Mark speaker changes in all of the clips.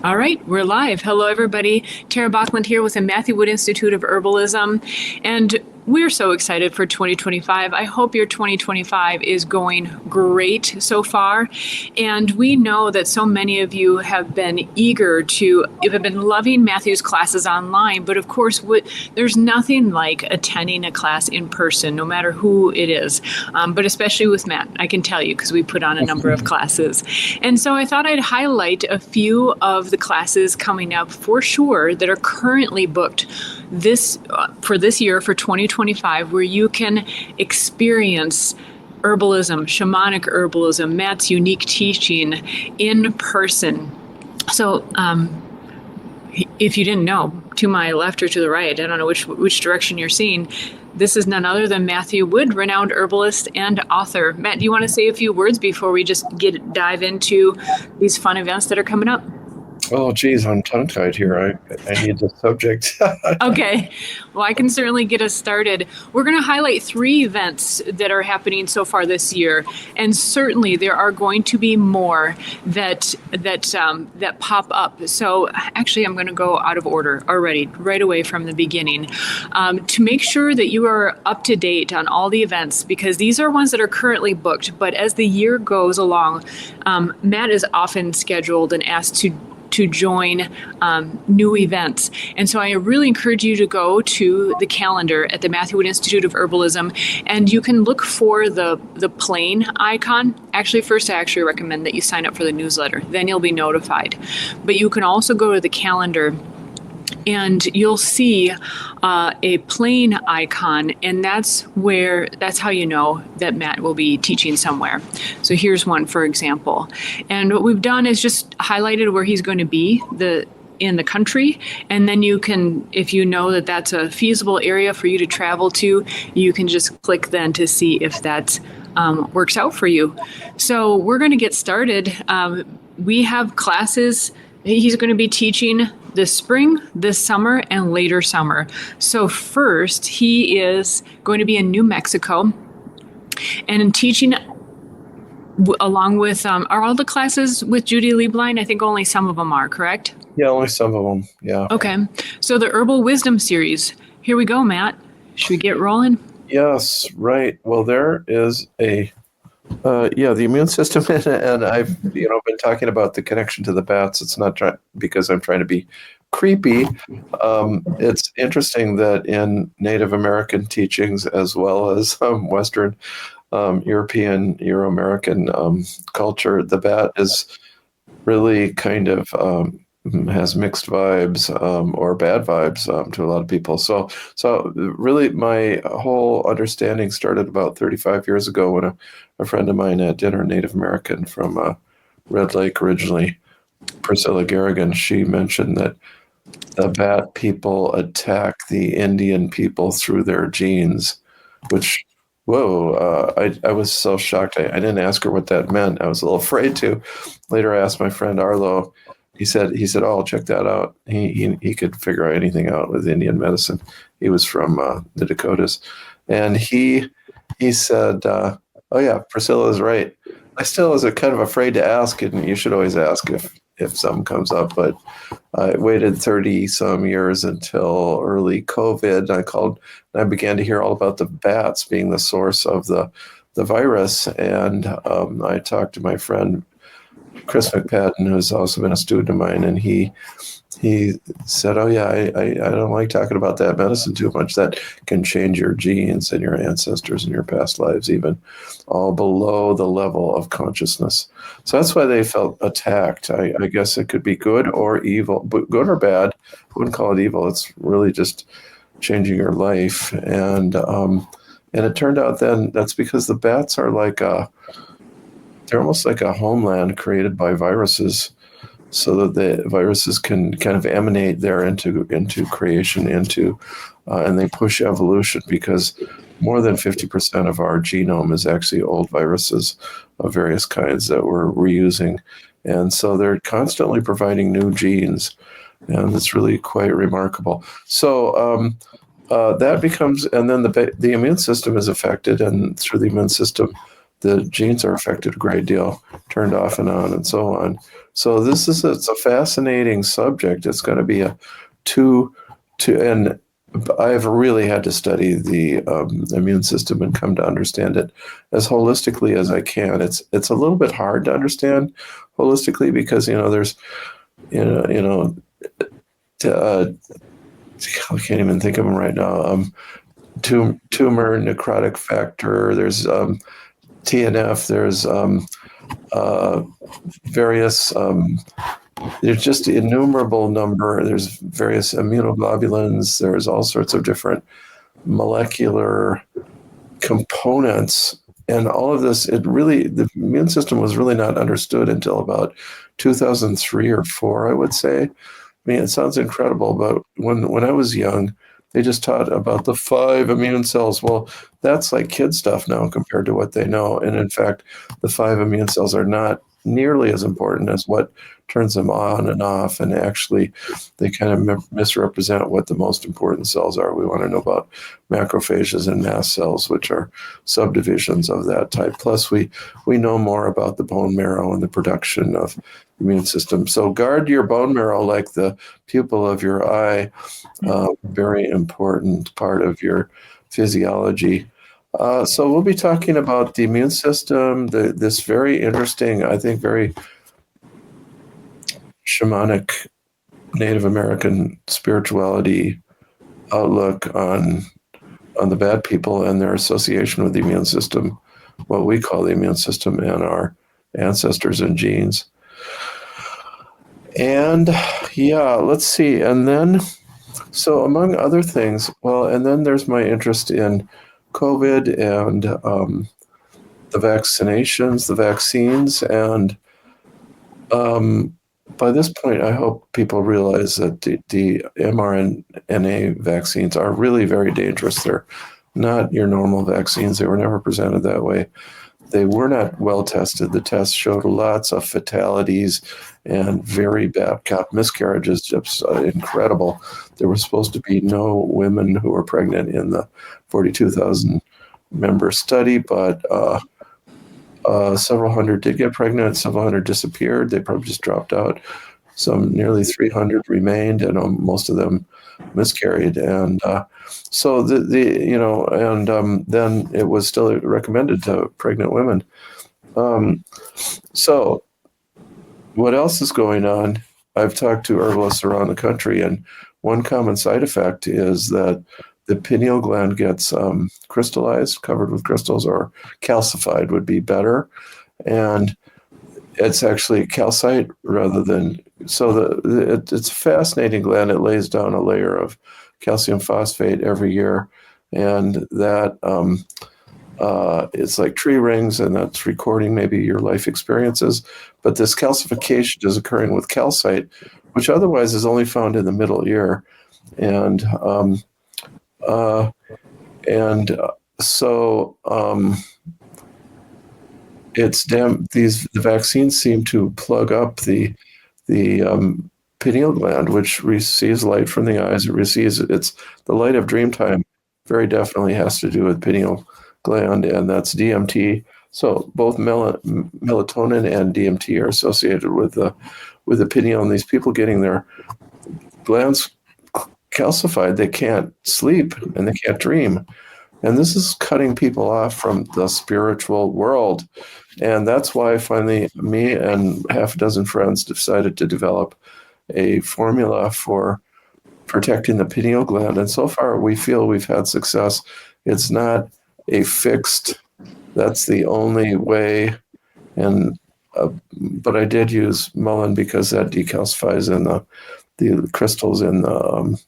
Speaker 1: All right, we're live. Hello, everybody. Tara Bachland here with the Matthew Wood Institute of Herbalism. And we're so excited for 2025. I hope your 2025 is going great so far. And we know that so many of you have been have been loving Matthew's classes online. But of course, there's nothing like attending a class in person, no matter who it is. But especially with Matt, I can tell you, because we put on a number of classes. And so I thought I'd highlight a few of the classes coming up for sure that are currently booked for this year, for 2025, where you can experience herbalism, shamanic herbalism, Matt's unique teaching in person. So if you didn't know, to my left or to the right, I don't know which direction you're seeing, this is none other than Matthew Wood, renowned herbalist and author. Matt, do you want to say a few words before we just dive into these fun events that are coming up?
Speaker 2: Oh, geez, I'm tongue-tied here. I need the subject.
Speaker 1: Okay. Well, I can certainly get us started. We're going to highlight 3 events that are happening so far this year, and certainly there are going to be more that pop up. So actually, I'm going to go out of order already, right away from the beginning, to make sure that you are up to date on all the events, because these are ones that are currently booked. But as the year goes along, Matt is often scheduled and asked to join new events. And so I really encourage you to go to the calendar at the Matthew Wood Institute of Herbalism, and you can look for the plane icon. Actually, first, I actually recommend that you sign up for the newsletter. Then you'll be notified. But you can also go to the calendar, and you'll see a plane icon, and that's how you know that Matt will be teaching somewhere. So here's one, for example. And what we've done is just highlighted where he's going to be in the country, and then you can, if you know that that's a feasible area for you to travel to, you can just click then to see if that works out for you. So we're going to get started. We have classes. He's going to be teaching this spring, this summer, and later summer. So first, he is going to be in New Mexico and teaching along with, are all the classes with Judy Lieblein? I think only some of them are, correct?
Speaker 2: Yeah, only some of them, yeah.
Speaker 1: Okay. So the Herbal Wisdom Series. Here we go, Matt. Should we get rolling?
Speaker 2: Yes, right. Well, there is the immune system, and I've been talking about the connection to the bats. It's not because I'm trying to be creepy. It's interesting that in Native American teachings, as well as Western European, Euro-American culture, the bat is really kind of has mixed vibes or bad vibes to a lot of people. So really, my whole understanding started about 35 years ago when a friend of mine at dinner, Native American from Red Lake originally, Priscilla Garrigan, she mentioned that the bat people attack the Indian people through their genes, which, whoa, I was so shocked. I didn't ask her what that meant. I was a little afraid to. Later, I asked my friend Arlo. He said, "Oh, I'll check that out." He could figure out anything out with Indian medicine. He was from the Dakotas, and he said, "Oh yeah, Priscilla is right." I still was kind of afraid to ask, and you should always ask if something comes up. But I waited 30 some years until early COVID. I called, and I began to hear all about the bats being the source of the virus, and I talked to my friend Chris McPadden, who's also been a student of mine, and he said, "Oh yeah, I don't like talking about that medicine too much. That can change your genes and your ancestors and your past lives, even all below the level of consciousness." So that's why they felt attacked. I guess it could be good or evil, but good or bad. I wouldn't call it evil. It's really just changing your life, and it turned out then that's because the bats are they're almost like a homeland created by viruses, so that the viruses can kind of emanate there into creation, and they push evolution, because more than 50% of our genome is actually old viruses of various kinds that we're reusing. And so they're constantly providing new genes, and it's really quite remarkable. So that becomes, and then the immune system is affected, and through the immune system, the genes are affected a great deal, turned off and on, and so on. So it's a fascinating subject. It's going to be and I've really had to study the immune system and come to understand it as holistically as I can. It's a little bit hard to understand holistically because there's I can't even think of them right now. Tumor necrotic factor. There's TNF. There's various. There's just innumerable number. There's various immunoglobulins. There's all sorts of different molecular components, and all of this. The immune system was really not understood until about 2003 or 4, I would say. I mean, it sounds incredible, but when I was young, they just taught about the 5 immune cells. Well, that's like kid stuff now compared to what they know. And in fact, the 5 immune cells are not nearly as important as what turns them on and off. And actually, they kind of misrepresent what the most important cells are. We want to know about macrophages and mast cells, which are subdivisions of that type. Plus, we know more about the bone marrow and the production of the immune system. So guard your bone marrow like the pupil of your eye. Very important part of your physiology. So we'll be talking about the immune system, this very interesting, I think, very shamanic Native American spirituality outlook on the bad people and their association with the immune system, what we call the immune system, and our ancestors and genes. And yeah, let's see. And then, so among other things, and then there's my interest in COVID and the vaccinations, the vaccines. And by this point, I hope people realize that the mRNA vaccines are really very dangerous. They're not your normal vaccines. They were never presented that way. They were not well tested. The tests showed lots of fatalities and very bad miscarriages, just incredible. There were supposed to be no women who were pregnant in the 42,000 member study, but several hundred did get pregnant, several hundred disappeared. They probably just dropped out. Some nearly 300 remained, and most of them miscarried. And so then it was still recommended to pregnant women. So what else is going on? I've talked to herbalists around the country, and one common side effect is that the pineal gland gets crystallized, covered with crystals, or calcified would be better. And it's actually calcite rather than, so it's a fascinating gland. It lays down a layer of calcium phosphate every year. And that it's like tree rings, and that's recording maybe your life experiences. But this calcification is occurring with calcite, which otherwise is only found in the middle ear. And so the vaccines seem to plug up the pineal gland, which receives light from the eyes. It's the light of dream time. Very definitely has to do with pineal gland, and that's DMT. So both melatonin and DMT are associated with the pineal, and these people getting their glands calcified, they can't sleep and they can't dream. And this is cutting people off from the spiritual world. And that's why finally me and half a dozen friends decided to develop a formula for protecting the pineal gland. And so far we feel we've had success. It's not a fixed, that's the only way. And but I did use mullein because that decalcifies in the crystals in the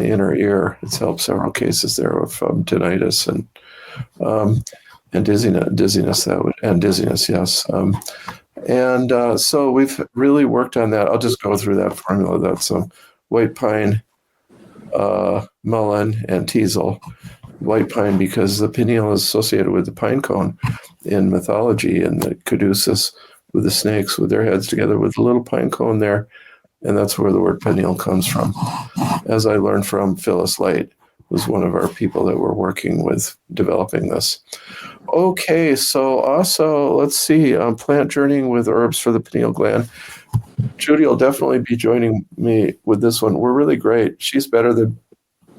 Speaker 2: inner ear. It's helped several cases there of tinnitus and dizziness. Yes. So we've really worked on that. I'll just go through that formula. That's white pine, mullein, and teasel. White pine because the pineal is associated with the pine cone in mythology, and the caduceus with the snakes with their heads together with a little pine cone there. And that's where the word pineal comes from. As I learned from Phyllis Light, was one of our people that were working with developing this. Okay, so also, let's see, plant journeying with herbs for the pineal gland. Judy will definitely be joining me with this one. We're really great. She's better than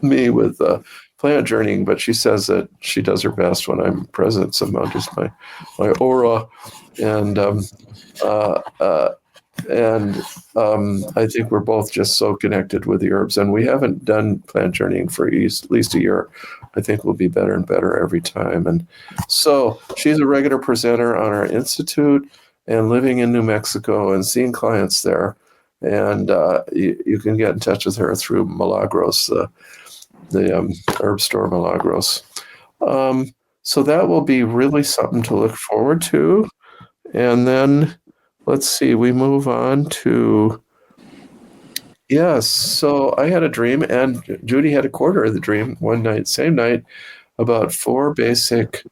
Speaker 2: me with plant journeying, but she says that she does her best when I'm present. Somehow, just my aura, and uh, uh, I think we're both just so connected with the herbs, and we haven't done plant journeying for at least a year. I think we'll be better and better every time. And so she's a regular presenter on our institute and living in New Mexico and seeing clients there. And you can get in touch with her through Milagros, the herb store Milagros. So that will be really something to look forward to. And then let's see, we move on to, yes, so I had a dream, and Judy had a quarter of the dream one night, same night, about 4 basic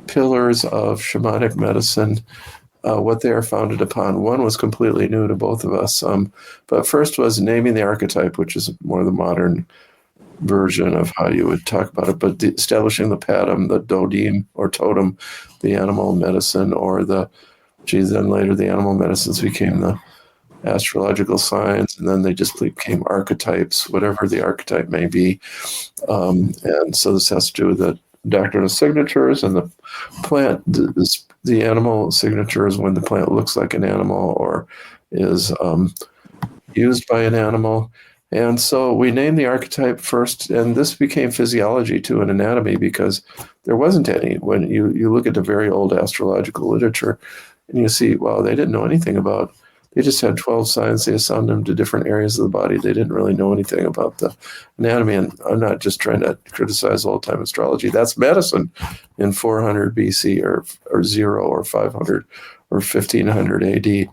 Speaker 2: pillars of shamanic medicine, what they are founded upon. One was completely new to both of us, but first was naming the archetype, which is more the modern version of how you would talk about it, but establishing the patum, the dodim or totem, the animal medicine, or then later the animal medicines became the astrological signs, and then they just became archetypes, whatever the archetype may be. And so this has to do with the doctrine of signatures and the plant, the animal signatures when the plant looks like an animal or is used by an animal. And so we named the archetype first, and this became physiology too, and anatomy, because there wasn't any. When you look at the very old astrological literature, and you see, wow, they didn't know anything about. They just had 12 signs. They assigned them to different areas of the body. They didn't really know anything about the anatomy. And I'm not just trying to criticize old-time astrology. That's medicine in 400 BC or 0 or 500 or 1500 AD.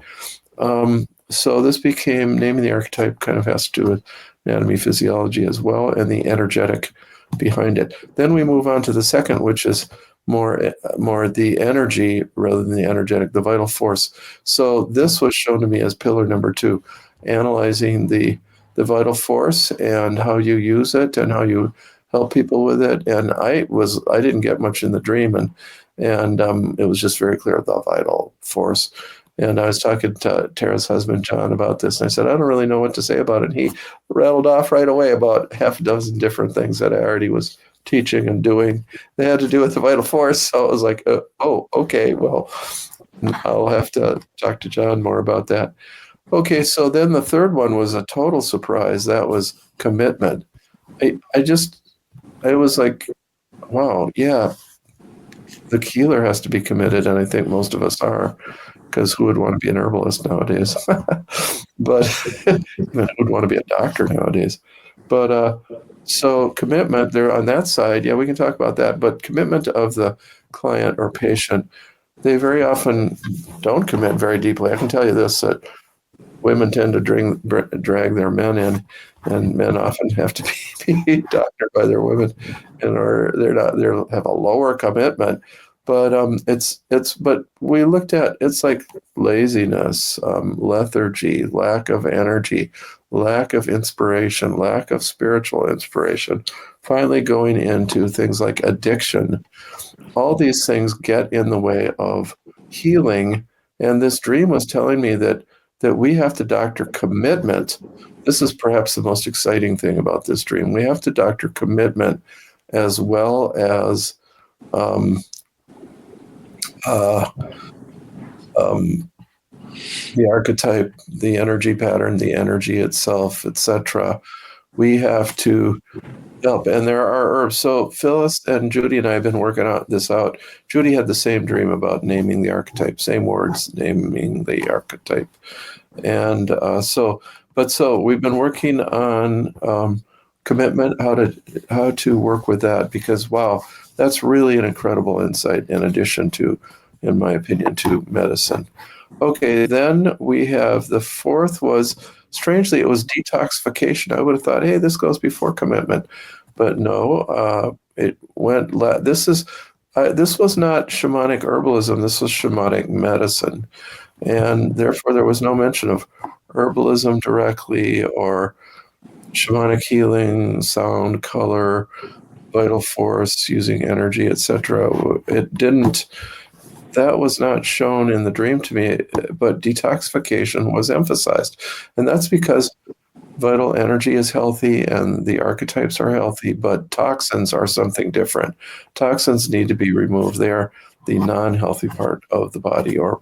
Speaker 2: So this became, naming the archetype kind of has to do with anatomy, physiology as well, and the energetic behind it. Then we move on to the second, which is more the energy rather than the energetic, the vital force. So this was shown to me as pillar number 2, analyzing the vital force and how you use it and how you help people with it. And I didn't get much in the dream, and it was just very clear, the vital force. And I was talking to Tara's husband, John, about this, and I said, I don't really know what to say about it. And he rattled off right away about half a dozen different things that I already was teaching and doing. They had to do with the vital force. So I was like, oh, okay, well, I'll have to talk to John more about that. Okay, so then the third one was a total surprise. That was commitment. I was like, wow, yeah, the healer has to be committed, and I think most of us are, because who would want to be an herbalist nowadays? But who would want to be a doctor nowadays? But so commitment there on that side, yeah, we can talk about that. But commitment of the client or patient, they very often don't commit very deeply. I can tell you this, that women tend to drag their men in, and men often have to be doctored by their women, and they have a lower commitment. But but we looked at, it's like laziness, lethargy, lack of energy, lack of inspiration, lack of spiritual inspiration, finally going into things like addiction. All these things get in the way of healing. And this dream was telling me that we have to doctor commitment. This is perhaps the most exciting thing about this dream. We have to doctor commitment as well as the archetype, the energy pattern, the energy itself, etc. We have to help. And there are herbs. So Phyllis and Judy and I have been working this out. Judy had the same dream about naming the archetype, same words, naming the archetype. And so we've been working on commitment, how to work with that, because wow, that's really an incredible insight in addition to, in my opinion, to medicine. Okay, then we have the fourth was, strangely, it was detoxification. I would have thought, hey, this goes before commitment, but no, it went. This was not shamanic herbalism. This was shamanic medicine, and therefore there was no mention of herbalism directly or shamanic healing, sound, color, vital force, using energy, etc. It didn't. that was not shown in the dream to me, but detoxification was emphasized. And that's because vital energy is healthy and the archetypes are healthy, but toxins are something different. Toxins need to be removed. They are the non-healthy part of the body, or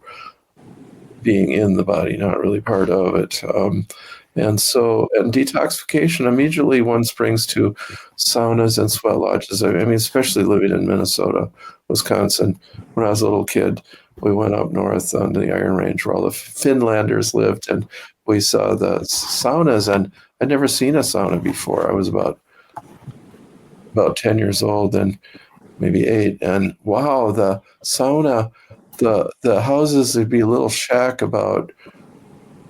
Speaker 2: being in the body, not really part of it. And detoxification, immediately one springs to saunas and sweat lodges. I mean, especially living in Minnesota, Wisconsin. When I was a little kid, we went up north on the Iron Range where all the Finlanders lived, and we saw the saunas, and I'd never seen a sauna before. I was about 10 years old, and maybe 8, and wow, the sauna, the houses, would be a little shack about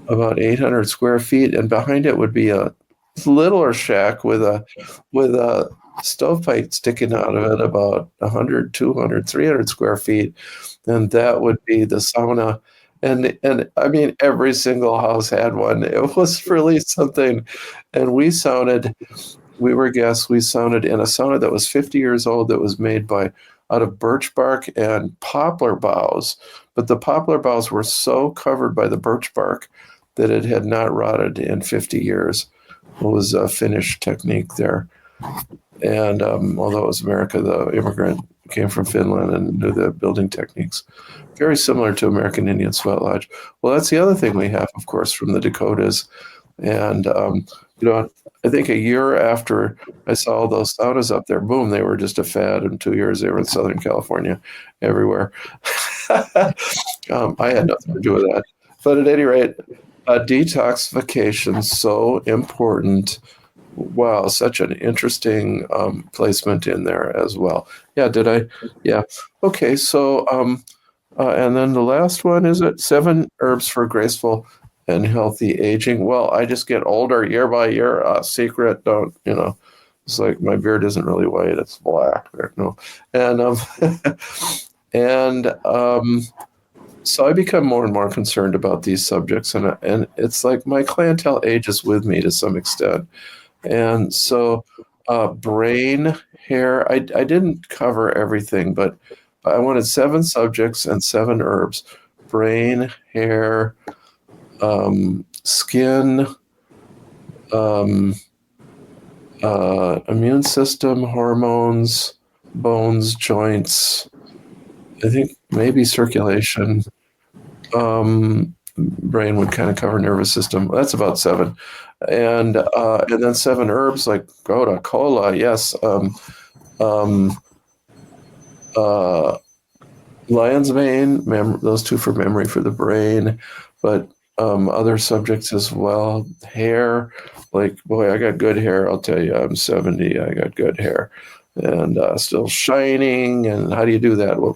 Speaker 2: 800 square feet, and behind it would be a littler shack with a stovepipe sticking out of it about 100, 200, 300 square feet, and that would be the sauna. And I mean, every single house had one. It was really something. And we were guests. We sauned in a sauna that was 50 years old, that was made out of birch bark and poplar boughs. But the poplar boughs were so covered by the birch bark that it had not rotted in 50 years. It was a Finnish technique there. And although it was America, the immigrant came from Finland and knew the building techniques. Very similar to American Indian Sweat Lodge. Well, that's the other thing we have, of course, from the Dakotas. And, I think a year after I saw all those saunas up there, boom, they were just a fad. In 2 years, they were in Southern California, everywhere. I had nothing to do with that. But at any rate, detoxification, so important. Wow, such an interesting placement in there as well. Yeah, did I? Yeah. Okay, so, and then the last one, is it 7 herbs for graceful and healthy aging? Well, I just get older year by year. Secret, don't, it's like my beard isn't really white, it's black. No. And, so I become more and more concerned about these subjects, and it's like my clientele ages with me to some extent. And so brain, hair, I didn't cover everything, but I wanted 7 subjects and 7 herbs: brain, hair, skin, immune system, hormones, bones, joints, I think maybe circulation. Brain would kind of cover nervous system. That's about 7. And then 7 herbs like Goda, Cola, yes. Lion's mane, those 2 for memory, for the brain, but other subjects as well. Hair, like, boy, I got good hair. I'll tell you, I'm 70. I got good hair, and still shining. And how do you do that? Well,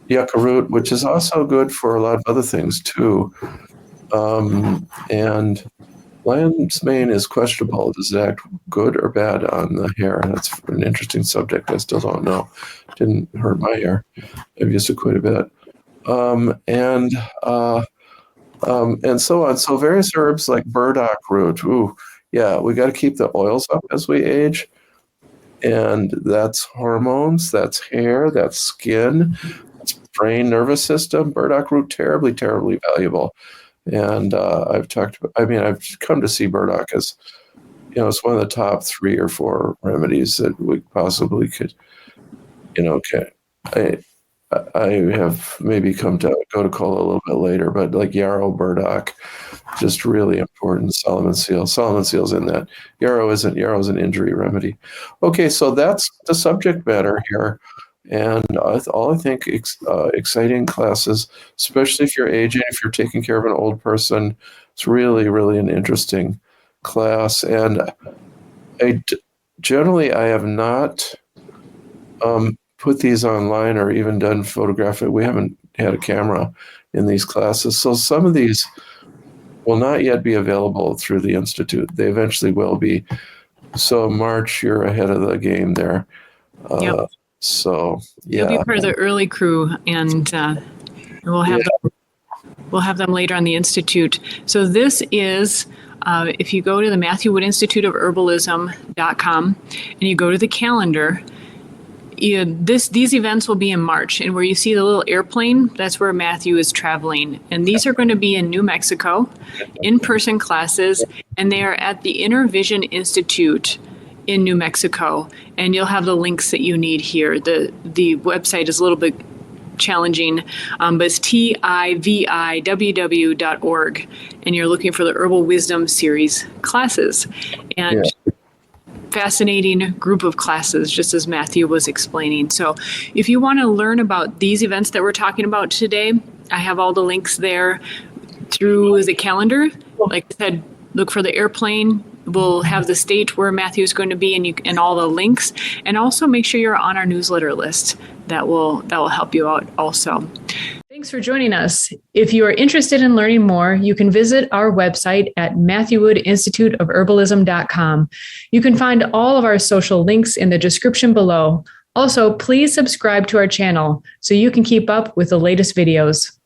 Speaker 2: yucca root, which is also good for a lot of other things too. And lion's mane is questionable. Does it act good or bad on the hair? That's an interesting subject. I still don't know. Didn't hurt my hair. I've used it quite a bit. And so on. So various herbs like burdock root. Ooh, yeah, we got to keep the oils up as we age. And that's hormones, that's hair, that's skin, that's brain, nervous system. Burdock root, terribly, terribly valuable. And I've come to see burdock as, it's one of the top 3 or 4 remedies that we possibly could, I have maybe come to go to cola a little bit later, but like yarrow, burdock, just really important. Solomon seal's in that. Yarrow is an injury remedy. Okay, so that's the subject matter here. And all I think exciting classes, especially if you're aging, if you're taking care of an old person. It's really, really an interesting class. And generally I have not put these online or even done photographic. We haven't had a camera in these classes. So some of these will not yet be available through the Institute. They eventually will be. So March, you're ahead of the game there.
Speaker 1: Yep.
Speaker 2: So yeah,
Speaker 1: you'll be part of the early crew, and we'll have them later on the Institute. So this is, if you go to the Matthew Wood Institute of Herbalism.com and you go to the calendar, these events will be in March, and where you see the little airplane, that's where Matthew is traveling. And these are going to be in New Mexico, in-person classes, and they are at the Inner Vision Institute in New Mexico. And you'll have the links that you need here. The website is a little bit challenging, but it's TIVIWW.org, and you're looking for the Herbal Wisdom Series classes. And fascinating group of classes, just as Matthew was explaining. So if you want to learn about these events that we're talking about today, I have all the links there through the calendar. Like I said, look for the airplane. We'll have the state where Matthew is going to be, and all the links. And also make sure you're on our newsletter list. That will help you out also. Thanks for joining us. If you are interested in learning more, you can visit our website at MatthewWoodInstituteofHerbalism.com. You can find all of our social links in the description below. Also, please subscribe to our channel so you can keep up with the latest videos.